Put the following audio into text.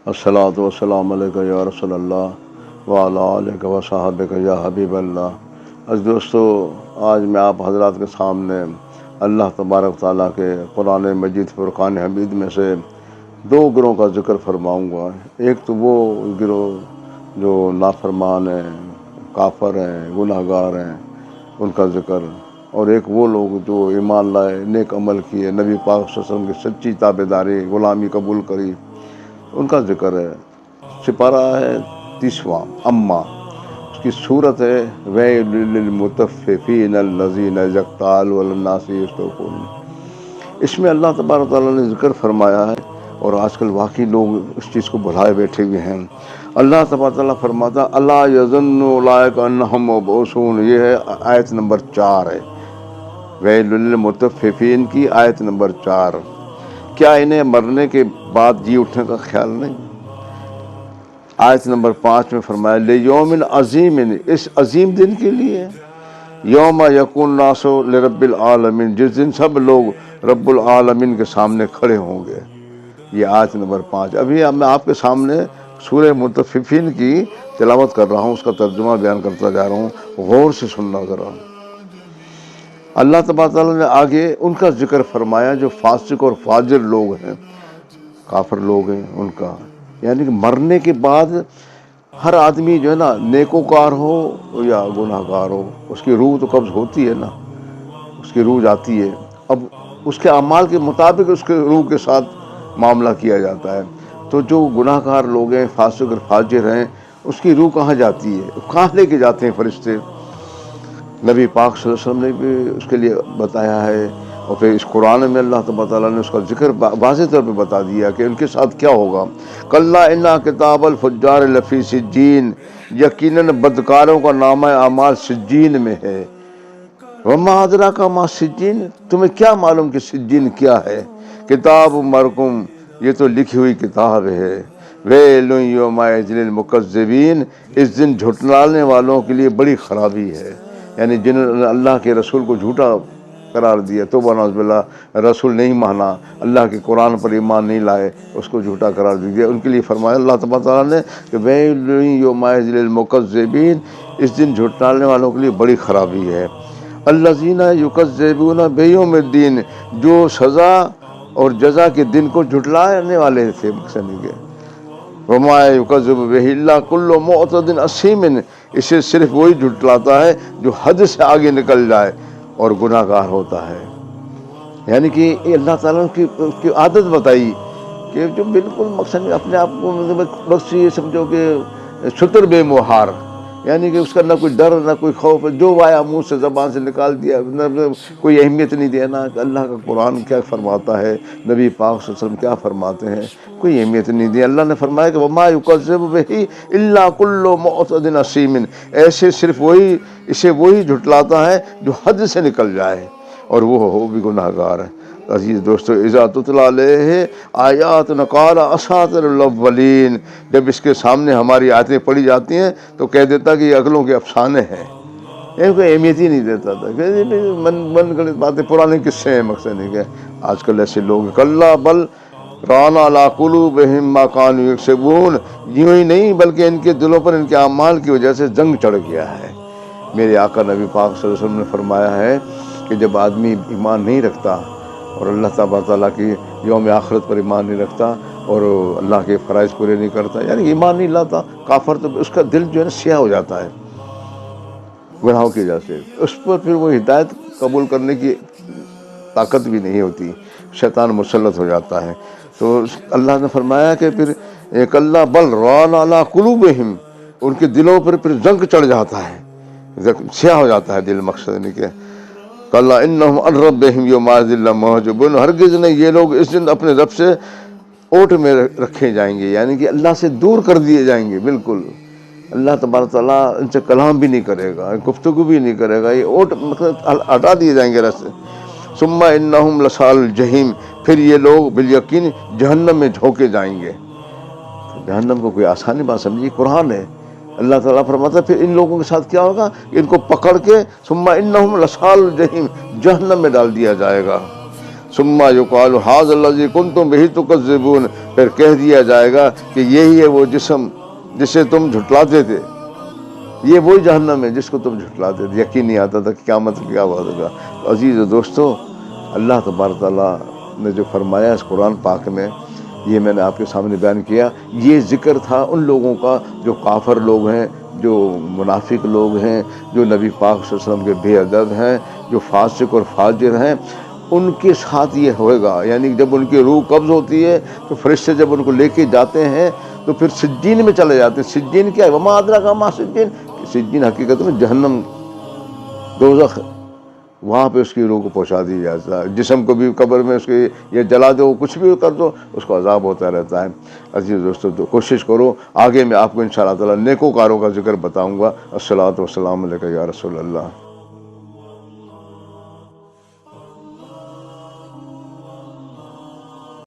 अस्सलातु वस्सलामु अलैका या रसूल अल्लाह व अला आलिका व सहाबिका या हबीब अल्लाह। दोस्तों, आज मैं आप हज़रात के सामने अल्लाह तबारक ताला के कुरान मजीद फुरक़ान हमीद में से दो गिरोह का ज़िक्र फरमाऊँगा। एक तो वो गिरोह जो नाफरमान हैं, काफर हैं, गुनाहगार हैं, उनका ज़िक्र, और एक वो लोग जो ईमान लाए, नेक अमल किए, नबी पाक सल्लल्लाहु अलैहि वसल्लम की सच्ची ताबेदारी, ग़ुलामी कबूल करी, उनका ज़िक्र है। सिपारा है 30वां अम्मा, उसकी सूरत है वैलुल लिलमुतफ़्फ़िफ़ीन अल्लज़ीना यक़्तालूना अलन-नासी यस्तawफ़ून। इसमें अल्लाह तबारक तआला ने ज़िक्र फरमाया है, और आजकल वाकई लोग इस चीज़ को भुलाए बैठे हुए हैं। अल्लाह तबारक तआला फरमाता अला यज़ुन्नु उलाइका अन्नहुम मबऊसून। ये है आयत नंबर 4 है, वैलुल लिलमुतफ़्फ़िफ़ीन की आयत नंबर 4। क्या इन्हें मरने के बाद जी उठने का ख्याल नहीं? आयत नंबर 5 में फरमाया ले यौमिन अज़ीमिन, इस अजीम दिन के लिए, यौमा यकुन नासु लिरब्बिल आलमीन, जिस दिन सब लोग रब्बुल आलमीन के सामने खड़े होंगे। ये आयत नंबर 5। अभी मैं आपके सामने सूरह मुतफ़्फ़िफ़ीन की तिलावत कर रहा हूँ, उसका तर्जुमा बयान करता जा रहा हूँ, गौर से सुनना ज़रा। अल्लाह तबारक तआला ने आगे उनका जिक्र फरमाया जो फासिक और फाजिर लोग हैं, काफिर लोग हैं, उनका, यानी कि मरने के बाद हर आदमी जो है ना, नेकोकार हो या गुनाहगार हो, उसकी रूह तो कब्ज़ होती है ना, उसकी रूह जाती है। अब उसके अमाल के मुताबिक उसके रूह के साथ मामला किया जाता है। तो जो गुनाहगार लोग हैं, फासिक और फाजिर हैं, उसकी रूह कहाँ जाती है, कहाँ लेके जाते हैं फरिश्ते? नबी पाक सल्लल्लाहु अलैहि वसल्लम ने भी उसके लिए बताया है, और फिर इस कुरान में अल्लाह तबारक तआला ने उसका जिक्र वाज़ेह तौर पे बता दिया कि उनके साथ क्या होगा। कल्ला इन्ना किताबल फुज्जार लफ़ी सिज्जीन, यकीनन बदकारों का नामा अमाल सिज्जीन में है। वमा अदराका मा सिज्जीन, तुम्हें क्या मालूम कि सिज्जीन क्या है? किताब मरकुम, ये तो लिखी हुई किताब है। वेलुन यौमइज़ लिल मुकज़्ज़िबीन, इस दिन झुठलाने वालों के लिए बड़ी खराबी है, यानी जिन्होंने अल्लाह के रसूल को झूठा करार दिया, तौबा नौज़ुबिल्लाह, रसूल नहीं माना, अल्लाह के कुरान पर ईमान नहीं लाए, उसको झूठा करार दिया, उनके लिए फरमाया अल्लाह तबारक तआला ने कि वैलुन यौमइज़ लिल मुकज़्ज़िबीन, इस दिन झुठलाने वालों के लिए बड़ी खराबी है। अल्लज़ीना युकज़्ज़िबूना बियौमिद्दीन, जो सज़ा और जज़ा के दिन को झुठलाने वाले थे मुक़्तदी के। वमा युकज़्ज़िबु बिही इल्ला कुल्लु मुअतदिन असीमिन, इसे सिर्फ वही झुठलाता है जो हद से आगे निकल जाए और गुनाहगार होता है। यानी कि अल्लाह ताला की उसकी आदत बताई कि जो बिल्कुल मकसद अपने आप को बस ये समझो कि शुतर बेमुहार, यानी कि उसका ना कोई डर ना कोई खौफ, जो आया मुंह से ज़बान से निकाल दिया, न कोई अहमियत नहीं देना कि अल्लाह का कुरान क्या फरमाता है, नबी पाक सल्लल्लाहु अलैहि वसल्लम क्या फरमाते हैं, कोई अहमियत नहीं दी। अल्लाह ने फरमाया कि वमा युकज़्ज़िबु बिही इल्ला कुल्लु मुअतदिन असीमिन, ऐसे सिर्फ वही, इसे वही झुठलाता है जो हद से निकल जाए, और वो हो भी गुनाहगार है। अजीज़ दोस्तों, इज़ा तुतला अलैहि आयातुना क़ाला असातिरुल अव्वलीन, जब इसके सामने हमारी आयतें पढ़ी जाती हैं तो कह देता कि ये अगलों के अफसाने हैं, ये कोई अहमियत ही नहीं देता था, मन गढ़ंत बातें, पुराने किस्से हैं, मकसद नहीं है। आजकल ऐसे लोग कल्ला बल राना अला कुलूबिहिम मा कानू यक्सिबून, यूं ही नहीं बल्कि इनके दिलों पर इनके अमाल की वजह से जंग चढ़ गया है। मेरे आका नबी पाक सल्लल्लाहु अलैहि वसल्लम ने फरमाया है कि जब आदमी ईमान नहीं रखता और अल्लाह तबारक तआला की यौम आखिरत पर ईमान नहीं रखता और अल्लाह के फ़राइज़ पूरे नहीं करता, यानी ईमान नहीं लाता, काफर, तो उसका दिल जो है ना स्याह हो जाता है गुनाहों की वजह से, उस पर फिर वो हिदायत कबूल करने की ताकत भी नहीं होती, शैतान मुसल्लत हो जाता है। तो अल्लाह ने फरमाया कि फिर कल्ला बल राना अला कुलूबिहिम, उनके दिलों पर फिर जंग चढ़ जाता है, स्याह हो जाता है दिल, मकसद नहीं के कल्ला इन्नहुम अन रब्बिहिम यौमइज़िन लमहजूबून, हरगिज़ नहीं ये लोग इस दिन अपने रब से ओट में रखे जाएंगे, यानी कि अल्लाह से दूर कर दिए जाएंगे बिल्कुल। अल्लाह तबारक तआला इनसे कलाम भी नहीं करेगा, गुफ्तगू भी नहीं करेगा, ये ओट मतलब हटा दिए जाएंगे रस्ते। सुम्मा इन्नहुम लसाल जहीम, फिर ये लोग बिल यकीन जहन्नम में झोंके जाएंगे। तो जहन्नम को कोई आसानी बात समझिए, कुरान है। अल्लाह ताला फरमाता है फिर इन लोगों के साथ क्या होगा, इनको पकड़ के सुम्मा इन्नहुम लसाल जहीम, जहन्नम में डाल दिया जाएगा। ثم یقال ھذا الذی کنتم بہ تکذبون، پھر کہہ دیا جائے گا کہ یہی ہے وہ جسم جسے تم جھٹلاتے تھے، یہ وہی جہنم ہے جس کو تم جھٹلاتے تھے، یقین نہیں آتا تھا کہ قیامت کیا ہوگا۔ عزیز و دوستو، اللہ تبارک تعالیٰ نے جو فرمایا اس قرآن پاک میں، یہ میں نے آپ کے سامنے بیان کیا، یہ ذکر تھا ان لوگوں کا جو کافر لوگ ہیں، جو منافق لوگ ہیں، جو نبی پاک صلی اللہ علیہ وسلم کے بے ادب ہیں، جو فاسق اور فاجر ہیں، ان کے ساتھ یہ ہوئے گا۔ یعنی جب ان کی روح قبض ہوتی ہے تو فرشتے جب ان کو لے کے جاتے ہیں تو پھر سجین میں چلے جاتے ہیں۔ سجین کیا ہے؟ وما ادراک ما سجین، سجین حقیقت میں جہنم، دوزخ، وہاں پہ اس کی روح کو پہنچا دی جاتا ہے۔ جسم کو بھی قبر میں اس کے یہ جلا دو، کچھ بھی کر دو، اس کو عذاب ہوتا رہتا ہے۔ عزیز دوستو، تو کوشش کرو، آگے میں آپ کو انشاءاللہ تعالیٰ نیکوکاروں کا ذکر بتاؤں گا۔ الصلاۃ والسلام علیکہ یا رسول اللہ۔